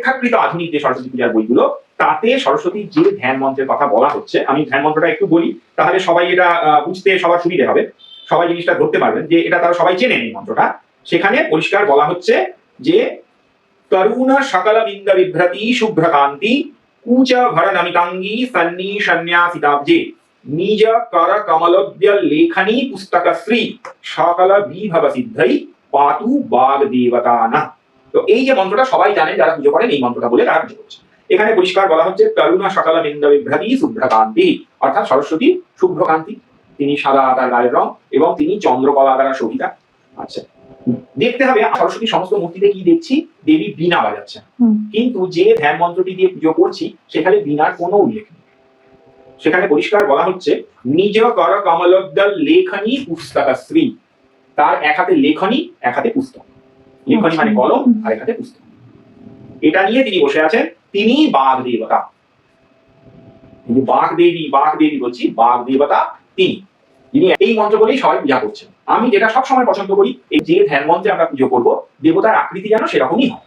অপেক্ষাকৃত আধুনিক যে সরস্বতী পূজার বইগুলো, তাতে সরস্বতীর যে ধ্যান মন্ত্রের কথা বলা হচ্ছে, আমি ধ্যান মন্ত্রটা একটু বলি, তাহলে সবাই এটা বুঝতে সবার সুবিধে হবে, সবাই জিনিসটা ধরতে পারবেন যে এটা তারা সবাই চেনেন এই মন্ত্রটা। সেখানে পরিষ্কার বলা হচ্ছে যে তরুণ সকল বিন্দ বিভ্রতি শুভ্রকান্তি কুচ ভরনমিতাঙ্গী সন্নি সন্ন্যাসিতাব্জে নিজ কর কমলোদ্য লেখনী পুস্তক শ্রী সকল বিভব সিদ্ধই পাতু বাগ দেবতানা। তো এই যে মন্ত্রটা সবাই জানেন, যারা পুজো করেন এই মন্ত্রটা বলে তারা পুজো করছে। এখানে পরিষ্কার বলা হচ্ছে তরুণ সকল বিন্দ বিভ্রতি শুভ্রকান্তি, অর্থাৎ সরস্বতী শুভ্রকান্তি, তিনি সাদা তার গায়ের রং এবং তিনি চন্দ্রকলা দ্বারা শোভিতা। আচ্ছা, দেখতে হবে সরস্বতী সমস্ত মূর্তিতে কি দেখছি, দেবী বীণা বাজাচ্ছেন, কিন্তু যে ধ্যান মন্ত্রটি দিয়ে পুজো করছি সেখানে বীণার কোনো উল্লেখ নেই। সেখানে পরিষ্কার বলা হচ্ছে নিজ কর কমলোদ্দল লেখনী পুস্তক শ্রী, তার এক হাতে লেখনী এক হাতে পুস্তক, লেখনী মানে কলম আর এক হাতে পুস্তক, এটা নিয়ে তিনি বসে আছেন, তিনি বাঘ দেবতা। বাঘ দেবী বলছি, বাঘ দেবতা তিনি এই মন্ত্র বলেই সবাই পূজা করছেন। আমি যেটা সবসময় পছন্দ করি, এই যে ধ্যান মন্ত্রে আমরা পুজো করবো, দেবতার আকৃতি যেন সেরকমই হয়।